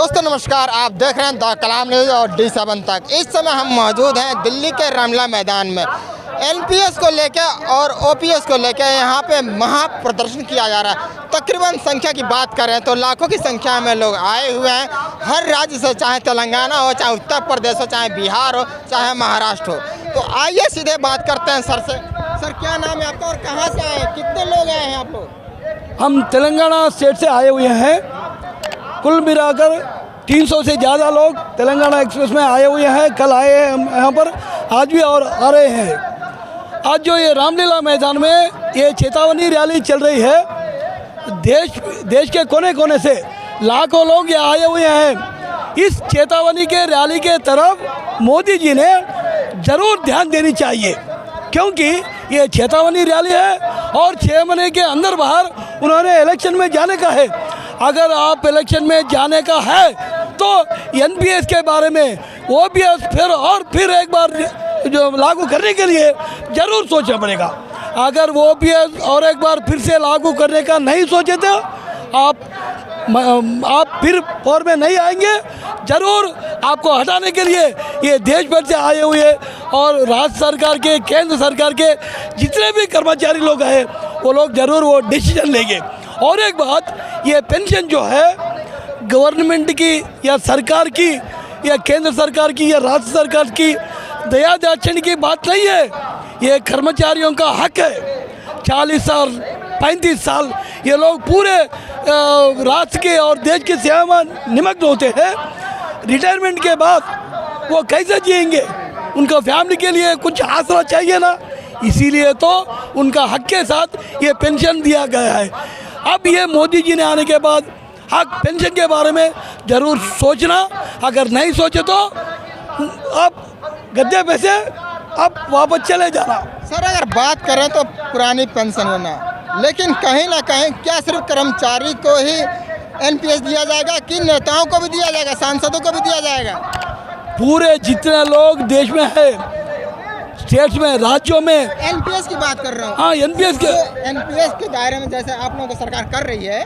दोस्तों नमस्कार, आप देख रहे हैं द कलाम न्यूज़ और D7 तक। इस समय हम मौजूद हैं दिल्ली के रामलीला मैदान में। एनपीएस को लेकर और ओपीएस को लेकर यहाँ पे महाप्रदर्शन किया जा रहा है। तकरीबन संख्या की बात करें तो लाखों की संख्या में लोग आए हुए हैं, हर राज्य से, चाहे तेलंगाना हो, चाहे उत्तर प्रदेश हो, चाहे बिहार हो, चाहे महाराष्ट्र हो। तो आइए सीधे बात करते हैं सर से। सर, क्या नाम है आपका और कहाँ से आए, कितने लोग आए हैं आप लोग? हम तेलंगाना स्टेट से आए हुए हैं। कुल मिलाकर 300 से ज़्यादा लोग तेलंगाना एक्सप्रेस में आए हुए हैं। कल आए हैं हम यहाँ पर, आज भी और आ रहे हैं। आज जो ये रामलीला मैदान में ये चेतावनी रैली चल रही है, देश के कोने कोने से लाखों लोग यहाँ आए हुए हैं। इस चेतावनी के रैली के तरफ मोदी जी ने ज़रूर ध्यान देनी चाहिए, क्योंकि ये चेतावनी रैली है और 6 महीने के अंदर बाहर उन्होंने इलेक्शन में जाने का है। अगर आप इलेक्शन में जाने का है तो एनपीएस के बारे में ओपीएस फिर एक बार जो लागू करने के लिए ज़रूर सोचना पड़ेगा। अगर वो ओपीएस और एक बार फिर से लागू करने का नहीं सोचे तो आप फिर पावर में नहीं आएंगे। ज़रूर आपको हटाने के लिए ये देश भर से आए हुए और राज्य सरकार के, केंद्र सरकार के जितने भी कर्मचारी लोग हैं वो लोग ज़रूर वो डिसीजन लेंगे। और एक बात, ये पेंशन जो है गवर्नमेंट की या सरकार की या केंद्र सरकार की या राज्य सरकार की दया दाक्षिण्य की बात नहीं है, ये कर्मचारियों का हक है। 40 साल 35 साल ये लोग पूरे राष्ट्र के और देश की सेवा में निमग्न होते हैं। रिटायरमेंट के बाद वो कैसे जिएंगे? उनका फैमिली के लिए कुछ आसरा चाहिए ना, इसीलिए तो उनका हक के साथ ये पेंशन दिया गया है। अब ये मोदी जी ने आने के बाद हक पेंशन के बारे में ज़रूर सोचना, अगर नहीं सोचे तो अब गद्दे पे से अब वापस चले जाना। सर, अगर बात करें तो पुरानी पेंशन होना, लेकिन कहीं ना कहीं क्या सिर्फ कर्मचारी को ही एनपीएस दिया जाएगा कि नेताओं को भी दिया जाएगा, सांसदों को भी दिया जाएगा? पूरे जितने लोग देश में है, स्टेट्स में, राज्यों में। एनपीएस की बात कर रहा हूँ। हाँ, एनपीएस के दायरे में जैसे आप लोगों को सरकार कर रही है,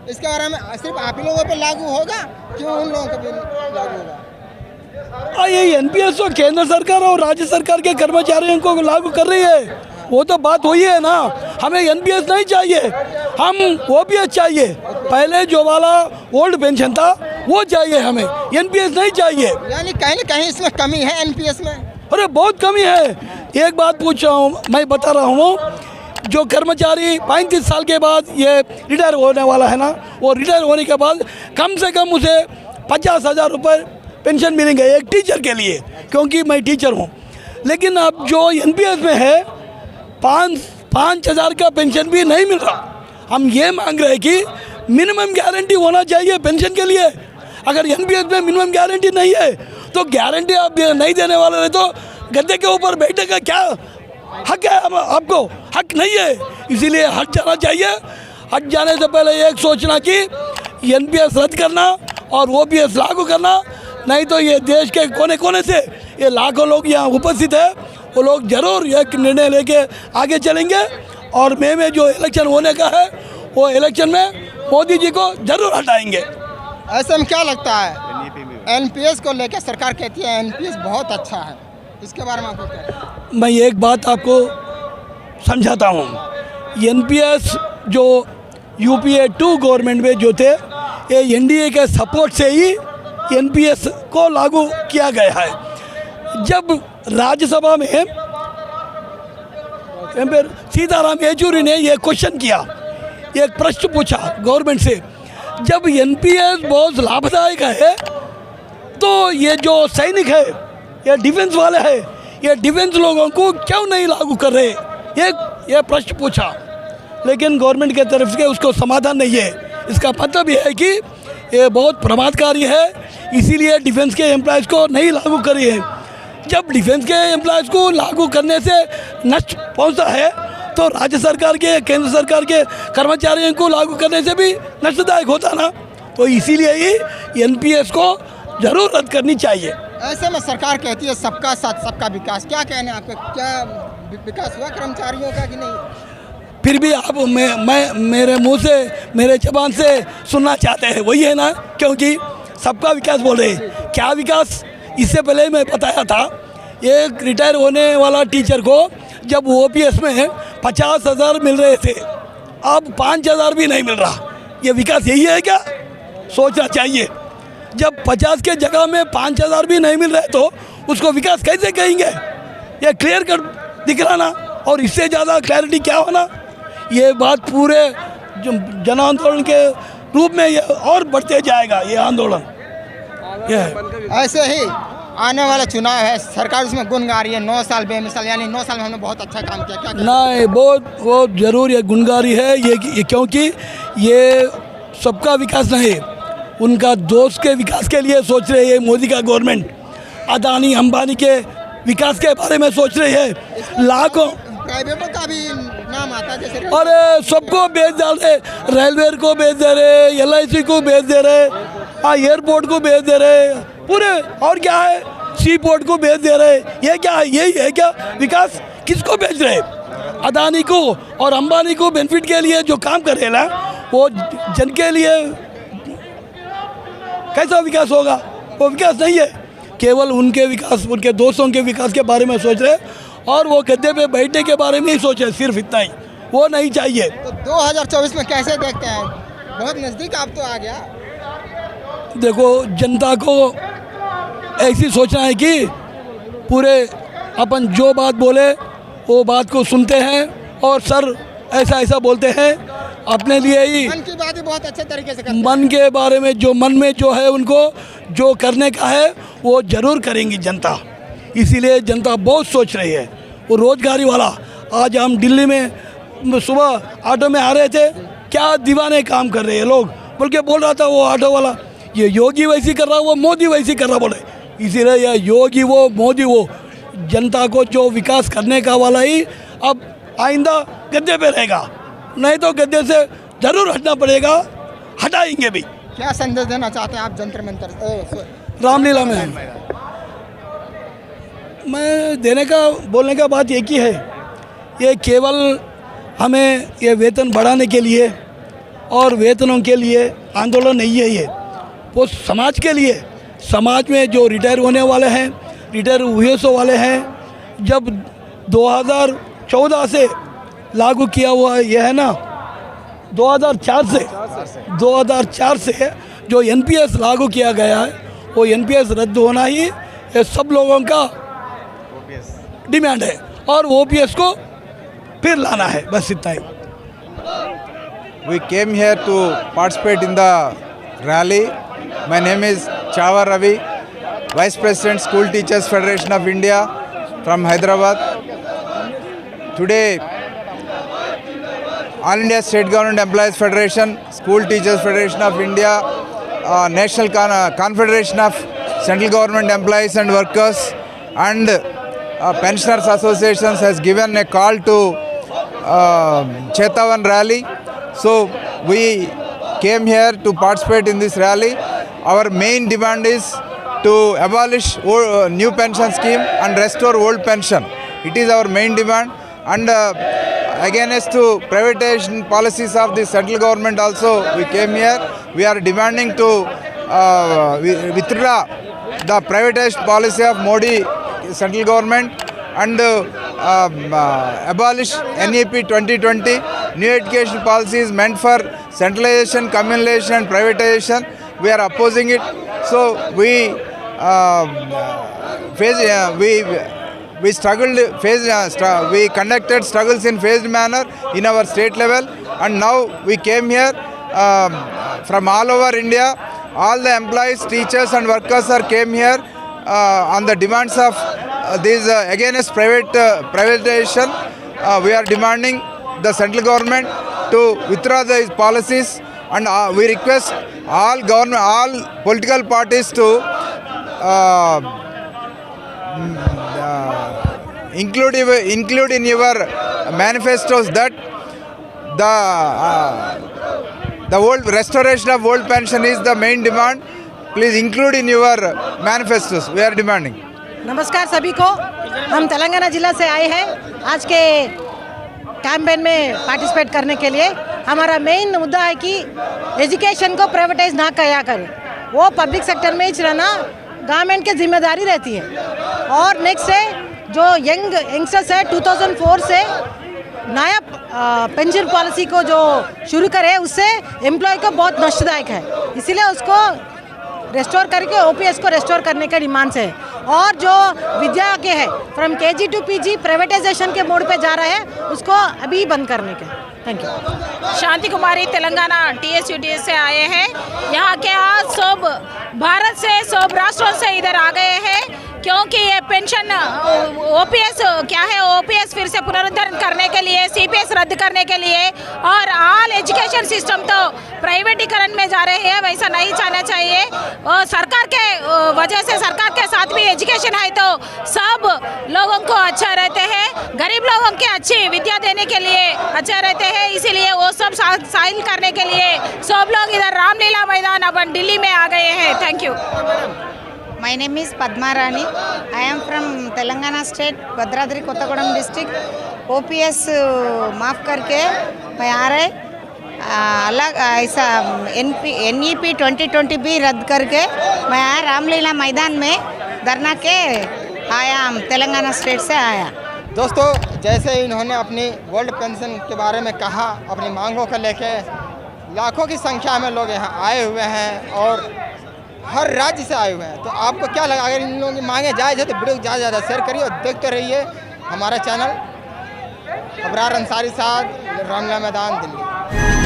इसके बारे में सिर्फ आप ही लोगों पे लागू होगा, क्यों उन लोगों को भी लागू होगा? ये एनपीएस तो केंद्र सरकार और राज्य सरकार के कर्मचारियों को लागू कर रही है। वो तो बात वही है ना, हमें एनपीएस नहीं चाहिए, हम ओपीएस चाहिए। पहले जो वाला ओल्ड पेंशन था वो चाहिए, हमें एनपीएस नहीं चाहिए। यानी कहीं ना कहीं इसमें कमी है एनपीएस में। अरे बहुत कमी है। एक बात पूछ रहा हूँ, मैं बता रहा हूँ, जो कर्मचारी 35 साल के बाद ये रिटायर होने वाला है ना, वो रिटायर होने के बाद कम से कम उसे 50,000 रुपये पेंशन मिलेंगे एक टीचर के लिए, क्योंकि मैं टीचर हूँ। लेकिन अब जो एनपीएस में है 5,000 का पेंशन भी नहीं मिल रहा। हम ये मांग रहे हैं कि मिनिमम गारंटी होना चाहिए पेंशन के लिए। अगर एनपीएस में मिनिमम गारंटी नहीं है तो गारंटी आप नहीं देने वाले रहे तो गद्दे के ऊपर बैठने का क्या हक है? आपको हक नहीं है, इसीलिए हट जाना चाहिए। हट जाने से पहले एक सोचना कि एनपीएस रद्द करना और ओपीएस लागू करना, नहीं तो ये देश के कोने कोने से ये लाखों लोग यहाँ उपस्थित है, वो लोग ज़रूर एक निर्णय लेके आगे चलेंगे। और मई में जो इलेक्शन होने का है वो इलेक्शन में मोदी जी को ज़रूर हटाएंगे। ऐसे में क्या लगता है, एनपीएस को लेकर सरकार कहती है एनपीएस बहुत अच्छा है, इसके बारे में आपको क्या लगता है? मैं एक बात आपको समझाता हूँ। एनपीएस जो यूपीए 2 गवर्नमेंट में जो थे, ये एनडीए के सपोर्ट से ही एनपीएस को लागू किया गया है। जब राज्यसभा में सीताराम येचूरी ने ये क्वेश्चन किया, एक प्रश्न पूछा गवर्नमेंट से, जब एनपीएस बहुत लाभदायक है तो ये जो सैनिक है, ये डिफेंस वाले हैं, ये डिफेंस लोगों को क्यों नहीं लागू कर रहे? ये प्रश्न पूछा, लेकिन गवर्नमेंट के तरफ से उसको समाधान नहीं है। इसका मतलब ये है कि ये बहुत प्रमादकारी है, इसीलिए डिफेंस के एम्प्लॉयज़ को नहीं लागू करी है। जब डिफेंस के एम्प्लॉयज़ को लागू करने से नष्ट पहुंचता है तो राज्य सरकार के, केंद्र सरकार के कर्मचारियों को लागू करने से भी नष्टदायक होता ना। तो इसीलिए ही एनपीएस को ज़रूर रद्द करनी चाहिए। ऐसे में सरकार कहती है सबका साथ सबका विकास, क्या कहना है आपका? क्या विकास हुआ कर्मचारियों का कि नहीं? फिर भी आप मैं मेरे मुंह से, मेरे जबान से सुनना चाहते हैं, वही है ना, क्योंकि सबका विकास बोल रहे हैं। क्या विकास? इससे पहले मैं बताया था, एक रिटायर होने वाला टीचर को जब ओपीएस में 50,000 मिल रहे थे, अब 5,000 भी नहीं मिल रहा। ये विकास यही है क्या? सोचना चाहिए। जब 50 के जगह में 5,000 भी नहीं मिल रहे तो उसको विकास कैसे कहेंगे? ये क्लियर कर दिख रहा ना। और इससे ज़्यादा क्लैरिटी क्या होना? ये बात पूरे जन आंदोलन के रूप में ये और बढ़ते जाएगा ये आंदोलन। ऐसे ही आने वाला चुनाव है, सरकार उसमें गुण गा रही है 9 साल बेमिसाल, यानी 9 साल में हमने बहुत अच्छा काम किया। क्या नहीं, बहुत जरूर ये गुणगारी है ये क्योंकि ये सबका विकास नहीं, उनका दोस्त के विकास के लिए सोच रहे हैं। मोदी का गवर्नमेंट अदानी अंबानी के विकास के बारे में सोच रही है। लाखों प्राइवेटों का भी नाम आता है, जैसे अरे सबको बेच डाल रहे, रेलवे को बेच दे रहे, LIC को बेच दे रहे, एयरपोर्ट को बेच दे रहे, पूरे और क्या है सी पोर्ट को बेच दे रहे। ये क्या है? यही है क्या विकास? किसको बेच रहे? अदानी को और अंबानी को बेनिफिट के लिए जो काम कर रहे ना, वो जन के लिए कैसा विकास होगा? वो विकास नहीं है। केवल उनके विकास, उनके दोस्तों के विकास के बारे में सोच रहे और वो गद्दे पे बैठने के बारे में ही सोचे, सिर्फ इतना ही। वो नहीं चाहिए। तो 2024 में कैसे देखते हैं? बहुत नज़दीक आप तो आ गया। देखो, जनता को ऐसी सोचना है कि पूरे अपन जो बात बोले वो बात को सुनते हैं और सर ऐसा बोलते हैं अपने लिए ही। मन की बात ही बहुत अच्छे तरीके से करते हैं। मन के बारे में जो मन में जो है उनको जो करने का है वो ज़रूर करेंगी जनता। इसीलिए जनता बहुत सोच रही है। वो रोजगारी वाला, आज हम दिल्ली में सुबह ऑटो में आ रहे थे, क्या दीवाने काम कर रहे हैं लोग, बल्कि बोल रहा था वो ऑटो वाला, ये योगी वैसी कर रहा, वो मोदी वैसी कर रहा बोले। इसीलिए यह योगी वो मोदी वो, जनता को जो विकास करने का वाला ही अब आइंदा गद्दे पे रहेगा, नहीं तो गद्दे से ज़रूर हटना पड़ेगा, हटाएंगे भी। क्या संदेश देना चाहते हैं आप जंतर मंतर रामलीला में? मैं देने का बोलने का बात एक ही है, ये केवल हमें ये वेतन बढ़ाने के लिए और वेतनों के लिए आंदोलन नहीं है। ये वो समाज के लिए, समाज में जो रिटायर होने वाले हैं, रिटायर हुए सो वाले हैं, जब 2014 से लागू किया हुआ ये है ना, 2004 से जो NPS लागू किया गया है, वो NPS रद्द होना ही ये सब लोगों का डिमांड है और OPS को फिर लाना है, बस इतना ही। We came here to participate in the rally. My name is Chawar Ravi, Vice President School Teachers Federation of India from Hyderabad. Today, All India State Government Employees Federation, School Teachers Federation of India, National Confederation of Central Government Employees and Workers and Pensioners Associations has given a call to Chetavan rally. So we came here to participate in this rally. Our main demand is to abolish new pension scheme and restore old pension. It is our main demand, and against to privatization policies of the central government also we came here. We are demanding to withdraw the privatized policy of Modi central government and abolish NEP 2020. New education policy is meant for centralization, communalization and privatization. We are opposing it. So we we conducted struggles in phased manner in our state level, and now we came here from all over India. All the employees, teachers and workers came here on the demands of these against privatization. We are demanding the central government to withdraw these policies, and we request all political parties to include in your manifestos that the old restoration of old pension is the main demand. Please include in your manifestos. We are demanding. नमस्कार सभी को, हम तेलंगाना जिला से आए हैं आज के कैंपेन में पार्टिसिपेट करने के लिए। हमारा मेन मुद्दा है कि एजुकेशन को प्राइवेटाइज ना किया करें। वो पब्लिक सेक्टर में ही रहना गवर्नमेंट की जिम्मेदारी रहती है। और नेक्स्ट है जो यंगस्टर्स है 2004 से नया पेंशन पॉलिसी को जो शुरू करे उससे एम्प्लॉय को बहुत नष्टदायक है, इसीलिए उसको रेस्टोर करके ओपीएस को रेस्टोर करने का डिमांड्स है। और जो विद्या के है from KG to PG privatisation के मोड पे जा रहा है उसको अभी बंद करने का। Thank you. Shanti Kumari Telangana TSUTS से आए हैं। यहाँ के आज सब भारत से सब राष्ट्रों से इधर आ गए हैं क्योंकि ये पेंशन ओपीएस क्या है, ओपीएस फिर से पुनरुद्धरण करने के लिए, सीपीएस रद्द करने के लिए और ऑल एजुकेशन सिस्टम तो प्राइवेटीकरण में जा रहे हैं, वैसा नहीं जाना चाहिए। और सरकार के वजह से सरकार के साथ भी एजुकेशन है तो सब लोगों को अच्छा रहते हैं, गरीब लोगों के अच्छी विद्या देने के लिए अच्छा रहते हैं, इसीलिए वो सब साइल करने के लिए सब लोग इधर रामलीला मैदान अपन दिल्ली में आ गए हैं। Thank you. My name is Padma Rani. I am from Telangana state, Bhadradri Kothagudem district. OPS माफ़ करके मैं आ रहे अलग ऐसा NEP 2020 भी रद्द करके मैं आया रामलीला मैदान में धरना के आया, हम तेलंगाना स्टेट से आया। दोस्तों, जैसे इन्होंने अपनी वर्ल्ड पेंशन के बारे में कहा, अपनी मांगों को लेके लाखों की संख्या में लोग यहाँ आए हुए हैं और हर राज्य से आए हुए हैं। तो आपको क्या लगा, अगर इन लोगों की मांगे जायज़ है तो वीडियो को ज़्यादा शेयर करिए और देखते रहिए हमारा चैनल। अबरार अंसारी साहब, रामलीला मैदान, दिल्ली।